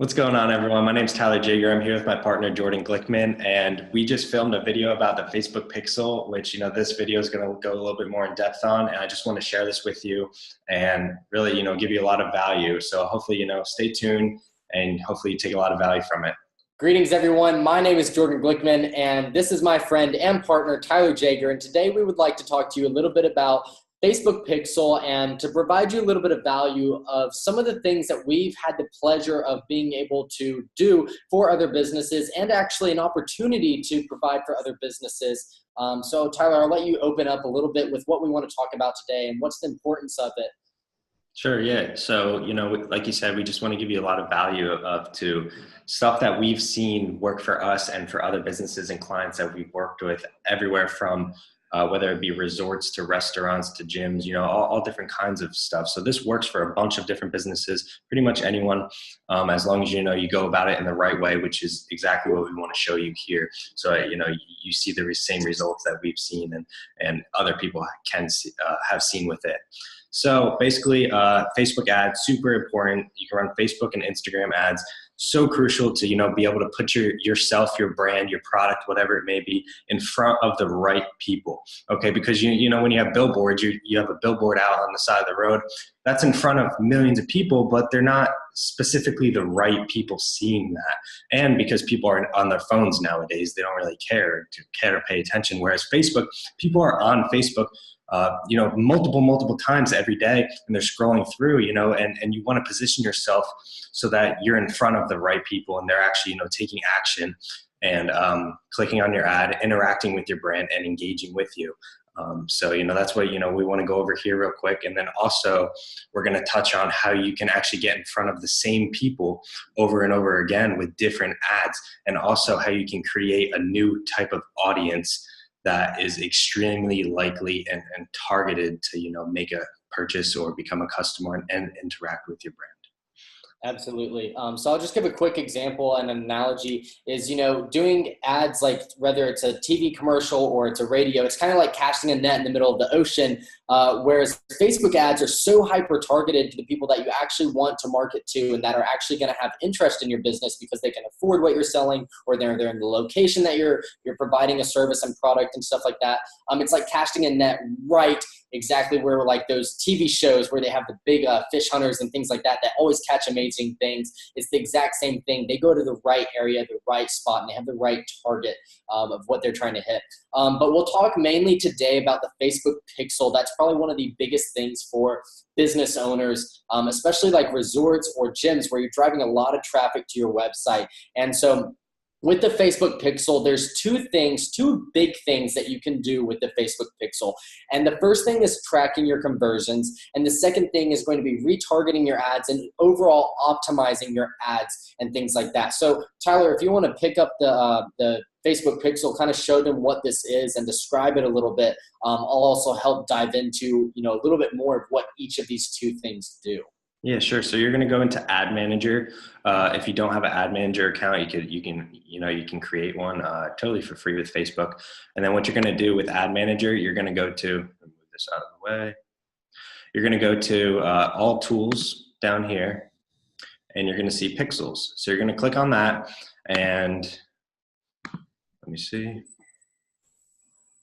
What's going on, everyone? My name's Tyler Jager. I'm here with my partner, Jordan Glickman, and we just filmed a video about the Facebook Pixel, which, this video is going to go a little bit more in depth on, and I just want to share this with you and really, give you a lot of value. So hopefully, stay tuned and hopefully you take a lot of value from it. Greetings, everyone. My name is Jordan Glickman, and this is my friend and partner, Tyler Jager, and today we would like to talk to you a little bit about Facebook Pixel and to provide you a little bit of value of some of the things that we've had the pleasure of being able to do for other businesses and actually an opportunity to provide for other businesses. So Tyler, I'll let you open up a little bit with what we want to talk about today and what's the importance of it. Sure, yeah. So, like you said, we just want to give you a lot of value to stuff that we've seen work for us and for other businesses and clients that we've worked with everywhere from whether it be resorts to restaurants to gyms, all different kinds of stuff. So this works for a bunch of different businesses, pretty much anyone, as long as you go about it in the right way, which is exactly what we want to show you here. So, you see the same results that we've seen and other people can have seen with it. So basically, Facebook ads, super important. You can run Facebook and Instagram ads. So crucial to, be able to put yourself, your brand, your product, whatever it may be, in front of the right people. Okay, because when you have billboards, you have a billboard out on the side of the road. That's in front of millions of people, but they're not specifically the right people seeing that. And because people are on their phones nowadays, they don't really care to pay attention. Whereas Facebook, people are on Facebook multiple times every day, and they're scrolling through, and you want to position yourself so that you're in front of the right people and they're actually, taking action and clicking on your ad, interacting with your brand and engaging with you. So that's what, we want to go over here real quick. And then also we're going to touch on how you can actually get in front of the same people over and over again with different ads, and also how you can create a new type of audience that is extremely likely and targeted to, make a purchase or become a customer and interact with your brand. Absolutely. So I'll just give a quick example and an analogy is, doing ads, like whether it's a TV commercial or it's a radio, it's kind of like casting a net in the middle of the ocean. Whereas Facebook ads are so hyper targeted to the people that you actually want to market to and that are actually going to have interest in your business because they can afford what you're selling, or they're in the location that you're providing a service and product and stuff like that. It's like casting a net right exactly where, like those TV shows where they have the big fish hunters and things like that always catch amazing things. It's the exact same thing. They go to the right area, the right spot, and they have the right target of what they're trying to hit. But we'll talk mainly today about the Facebook Pixel. That's probably one of the biggest things for business owners, especially like resorts or gyms where you're driving a lot of traffic to your website. And so with the Facebook Pixel, there's two big things that you can do with the Facebook Pixel. And the first thing is tracking your conversions. And the second thing is going to be retargeting your ads and overall optimizing your ads and things like that. So Tyler, if you want to pick up the Facebook Pixel, kind of show them what this is and describe it a little bit, I'll also help dive into, a little bit more of what each of these two things do. Yeah, sure. So you're going to go into Ad Manager. If you don't have an Ad Manager account, you can create one totally for free with Facebook. And then what you're going to do with Ad Manager, you're going to go to, move this out of the way. You're going to go to All Tools down here, and you're going to see Pixels. So you're going to click on that, and let me see.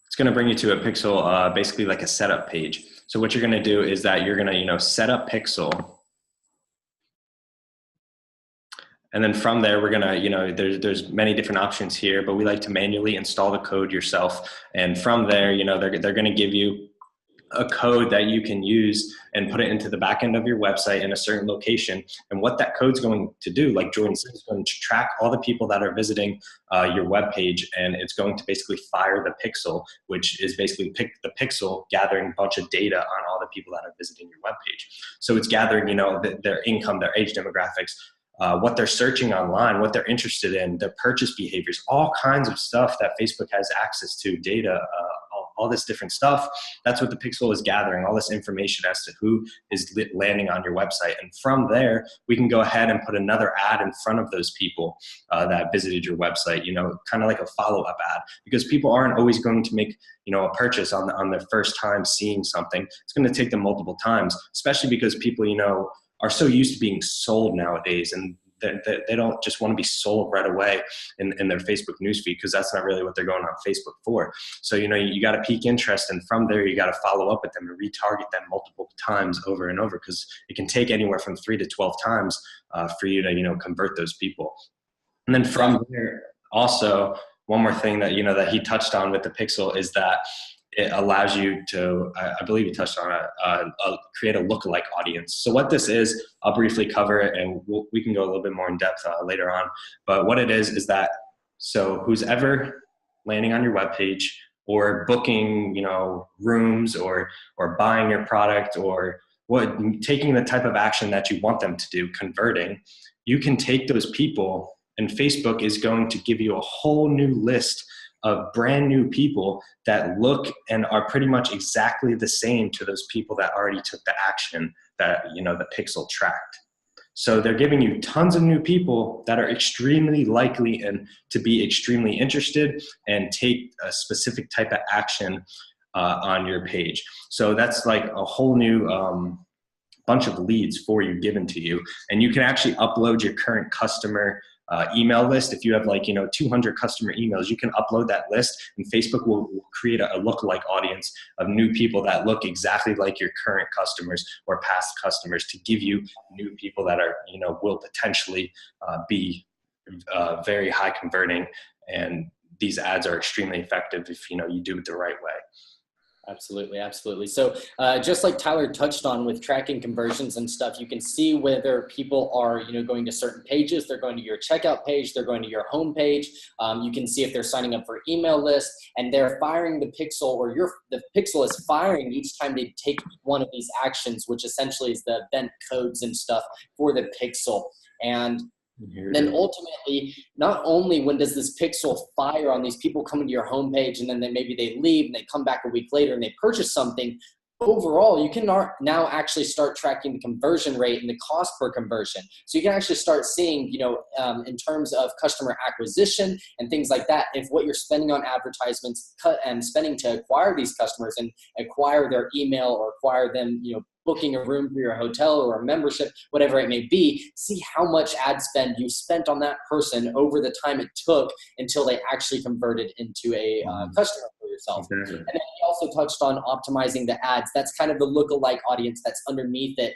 It's going to bring you to a Pixel, basically like a setup page. So what you're going to do is that you're going to, set up Pixel. And then from there, we're gonna, there's many different options here, but we like to manually install the code yourself. And from there, they're gonna give you a code that you can use and put it into the back end of your website in a certain location. And what that code's going to do, like Jordan said, is going to track all the people that are visiting your web page, and it's going to basically fire the pixel, which is basically the pixel gathering a bunch of data on all the people that are visiting your web page. So it's gathering, their income, their age demographics, what they're searching online, what they're interested in, their purchase behaviors, all kinds of stuff that Facebook has access to, data, all this different stuff. That's what the Pixel is gathering, all this information as to who is landing on your website. And from there, we can go ahead and put another ad in front of those people that visited your website, kind of like a follow-up ad, because people aren't always going to make a purchase on their first time seeing something. It's going to take them multiple times, especially because people, are so used to being sold nowadays, and they don't just want to be sold right away in their Facebook newsfeed, because that's not really what they're going on Facebook for. So, you got to pique interest, and from there, you got to follow up with them and retarget them multiple times over and over, because it can take anywhere from 3 to 12 times for you to, convert those people. And then from there, also, one more thing that, that he touched on with the pixel is that it allows you to, I believe he touched on it, create a lookalike audience. So what this is, I'll briefly cover it, and we can go a little bit more in depth later on. But what it is that, so who's ever landing on your webpage or booking, rooms or buying your product, or taking the type of action that you want them to do, converting, you can take those people, and Facebook is going to give you a whole new list of brand new people that look and are pretty much exactly the same to those people that already took the action that, the pixel tracked. So they're giving you tons of new people that are extremely likely and to be extremely interested and take a specific type of action on your page. So that's like a whole new bunch of leads for you, given to you. And you can actually upload your current customer email list. If you have 200 customer emails, you can upload that list, and Facebook will create a lookalike audience of new people that look exactly like your current customers or past customers, to give you new people that are, will potentially be very high converting. And these ads are extremely effective if, you do it the right way. Absolutely. Absolutely. So just like Tyler touched on with tracking conversions and stuff, you can see whether people are, going to certain pages, they're going to your checkout page, they're going to your home page. You can see if they're signing up for email lists, and they're firing the pixel, or the pixel is firing each time they take one of these actions, which essentially is the event codes and stuff for the pixel. And then ultimately, not only when does this pixel fire on these people coming to your homepage, and then maybe they leave and they come back a week later and they purchase something, overall, you can now actually start tracking the conversion rate and the cost per conversion. So you can actually start seeing, in terms of customer acquisition and things like that, if what you're spending on advertisements and spending to acquire these customers and acquire their email or acquire them, booking a room for your hotel or a membership, whatever it may be, see how much ad spend you spent on that person over the time it took until they actually converted into a customer for yourself. Exactly. And then he also touched on optimizing the ads. That's kind of the lookalike audience that's underneath it.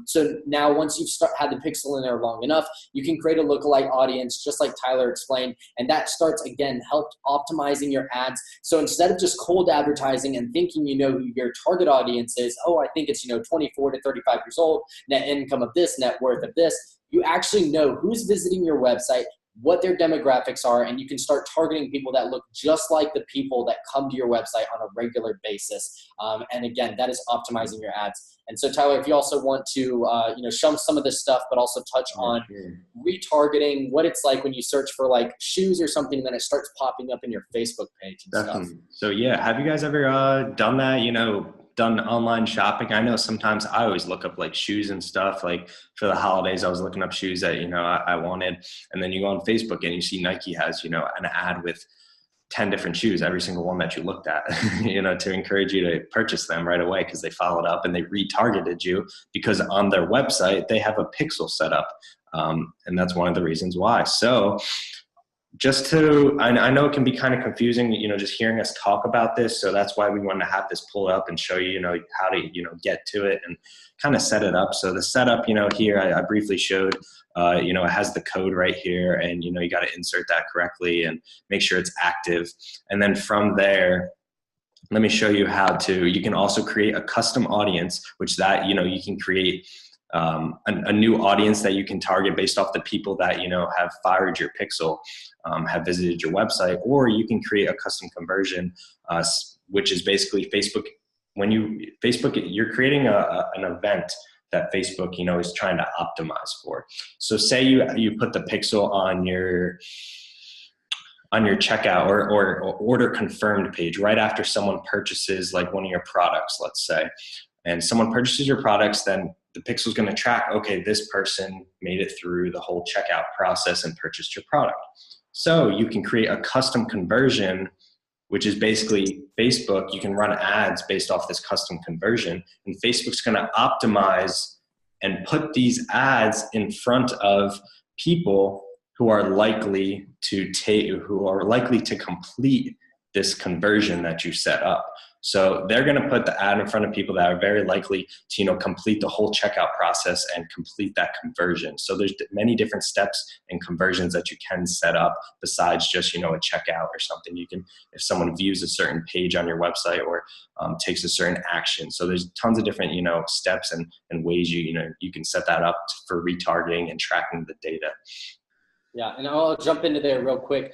So now once you've had the pixel in there long enough, you can create a lookalike audience, just like Tyler explained, and that starts, again, helped optimizing your ads. So instead of just cold advertising and thinking who your target audience is, I think it's 24 to 35 years old, net income of this, net worth of this, you actually know who's visiting your website, what their demographics are, and you can start targeting people that look just like the people that come to your website on a regular basis. And again, that is optimizing your ads. And so, Tyler, if you also want to, show some of this stuff, but also touch on retargeting, what it's like when you search for shoes or something, and then it starts popping up in your Facebook page and Definitely. stuff. So yeah, have you guys ever done that? Done online shopping? I know sometimes I always look up shoes and stuff. For the holidays, I was looking up shoes that I wanted, and then you go on Facebook and you see Nike has an ad with 10 different shoes, every single one that you looked at, to encourage you to purchase them right away, because they followed up and they retargeted you, because on their website they have a pixel set up, and that's one of the reasons why. So I know it can be kind of confusing, just hearing us talk about this. So that's why we wanted to have this pull up and show you, how to, get to it and kind of set it up. So the setup, here I briefly showed, it has the code right here, and, you got to insert that correctly and make sure it's active. And then from there, let me show you you can also create a custom audience, which you can create a new audience that you can target based off the people that have fired your pixel, have visited your website, or you can create a custom conversion, which is basically Facebook. When you're creating an event that Facebook is trying to optimize for. So say you put the pixel on your checkout or order confirmed page right after someone purchases one of your products, let's say, and someone purchases your products, then the pixel is going to track, okay, this person made it through the whole checkout process and purchased your product. So you can create a custom conversion, which is basically Facebook. You can run ads based off this custom conversion, and Facebook's going to optimize and put these ads in front of people who are likely to complete this conversion that you set up. So they're going to put the ad in front of people that are very likely to, complete the whole checkout process and complete that conversion. So there's many different steps and conversions that you can set up besides just, a checkout or something. You can, if someone views a certain page on your website or takes a certain action. So there's tons of different, steps and ways you can set that up for retargeting and tracking the data. Yeah, and I'll jump into there real quick.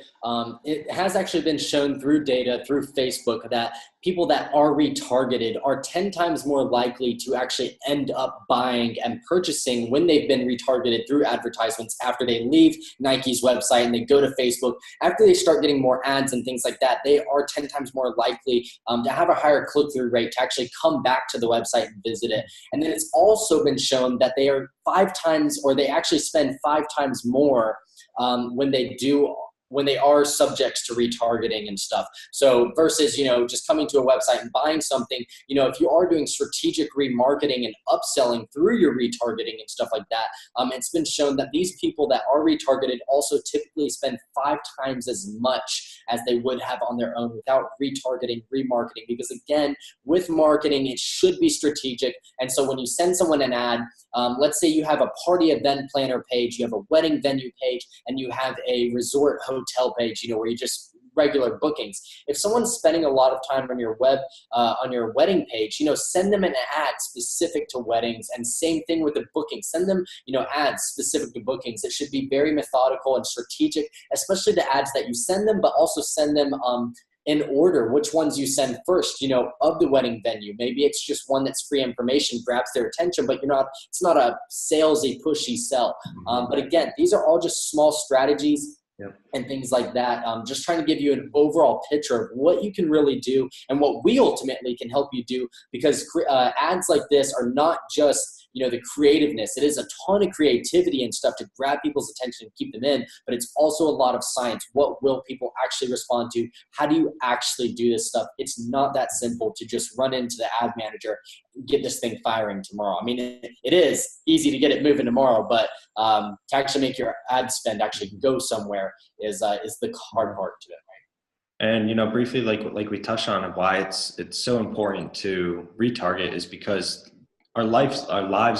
It has actually been shown through data, through Facebook, that people that are retargeted are 10 times more likely to actually end up buying and purchasing when they've been retargeted through advertisements after they leave Nike's website and they go to Facebook. After they start getting more ads and things like that, they are 10 times more likely to have a higher click-through rate to actually come back to the website and visit it. And then it's also been shown that they are 5 times, or they actually spend 5 times more when they are subjects to retargeting and stuff. So versus, just coming to a website and buying something, if you are doing strategic remarketing and upselling through your retargeting and stuff like that, it's been shown that these people that are retargeted also typically spend 5 times as much as they would have on their own without retargeting, remarketing. Because again, with marketing, it should be strategic. And so when you send someone an ad, let's say you have a party event planner page, you have a wedding venue page, and you have a resort hotel page, where you just regular bookings. If someone's spending a lot of time on your on your wedding page, send them an ad specific to weddings, and same thing with the booking. Send them, ads specific to bookings. It should be very methodical and strategic, especially the ads that you send them, but also send them in order, which ones you send first, of the wedding venue. Maybe it's just one that's free information, grabs their attention, but it's not a salesy, pushy sell. But again, these are all just small strategies. Yep. And things like that. Just trying to give you an overall picture of what you can really do and what we ultimately can help you do, because ads like this are not just the creativeness. It is a ton of creativity and stuff to grab people's attention and keep them in, but it's also a lot of science. What will people actually respond to? How do you actually do this stuff? It's not that simple to just run into the ad manager and get this thing firing tomorrow. I mean, it is easy to get it moving tomorrow, but to actually make your ad spend actually go somewhere is the hard part to it. And briefly, like we touched on, why it's so important to retarget is because our lives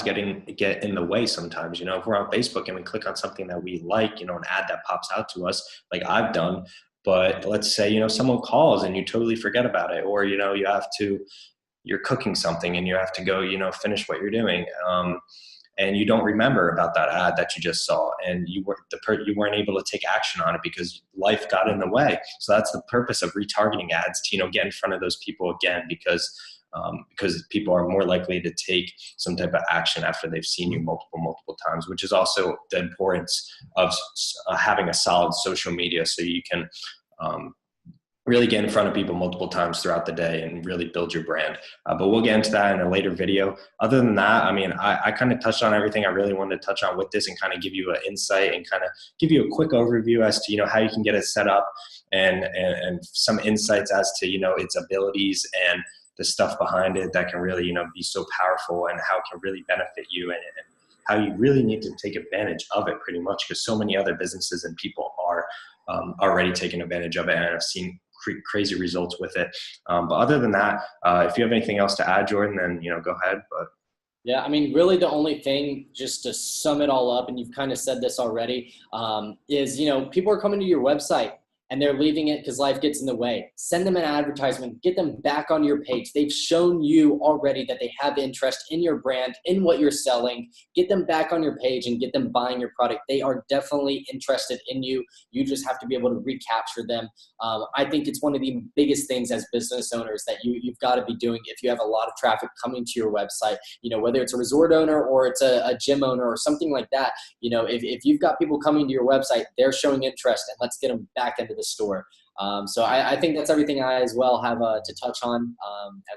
get in the way sometimes. If we're on Facebook and we click on something that we like, an ad that pops out to us, like I've done, but let's say, someone calls and you totally forget about it, or, you're cooking something and you have to go, finish what you're doing. And you don't remember about that ad that you just saw, and you weren't able to take action on it because life got in the way. So that's the purpose of retargeting ads, to, get in front of those people again, because people are more likely to take some type of action after they've seen you multiple times, which is also the importance of having a solid social media, so you can really get in front of people multiple times throughout the day and really build your brand. But we'll get into that in a later video. Other than that, I kind of touched on everything I really wanted to touch on with this, and kind of give you an insight and kind of give you a quick overview as to, how you can get it set up, and some insights as to, its abilities and the stuff behind it that can really, be so powerful, and how it can really benefit you, and how you really need to take advantage of it pretty much, because so many other businesses and people are already taking advantage of it, and I've seen crazy results with it. But other than that, if you have anything else to add, Jordan, then, go ahead. But yeah, really the only thing, just to sum it all up, and you've kind of said this already, is, people are coming to your website and they're leaving it because life gets in the way. Send them an advertisement, get them back on your page. They've shown you already that they have interest in your brand, in what you're selling. Get them back on your page and get them buying your product. They are definitely interested in you. You just have to be able to recapture them. I think it's one of the biggest things as business owners that you've got to be doing if you have a lot of traffic coming to your website, whether it's a resort owner or it's a gym owner or something like that. If you've got people coming to your website, they're showing interest, and let's get them back into the store. So I think that's everything I as well have to touch on.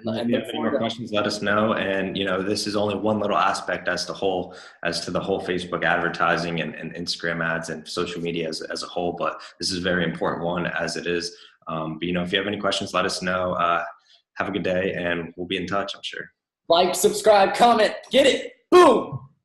And if you have any more questions, let us know. And, this is only one little aspect as to the whole Facebook advertising and Instagram ads and social media as a whole. But this is a very important one as it is. But, if you have any questions, let us know. Have a good day, and we'll be in touch, I'm sure. Like, subscribe, comment, get it. Boom.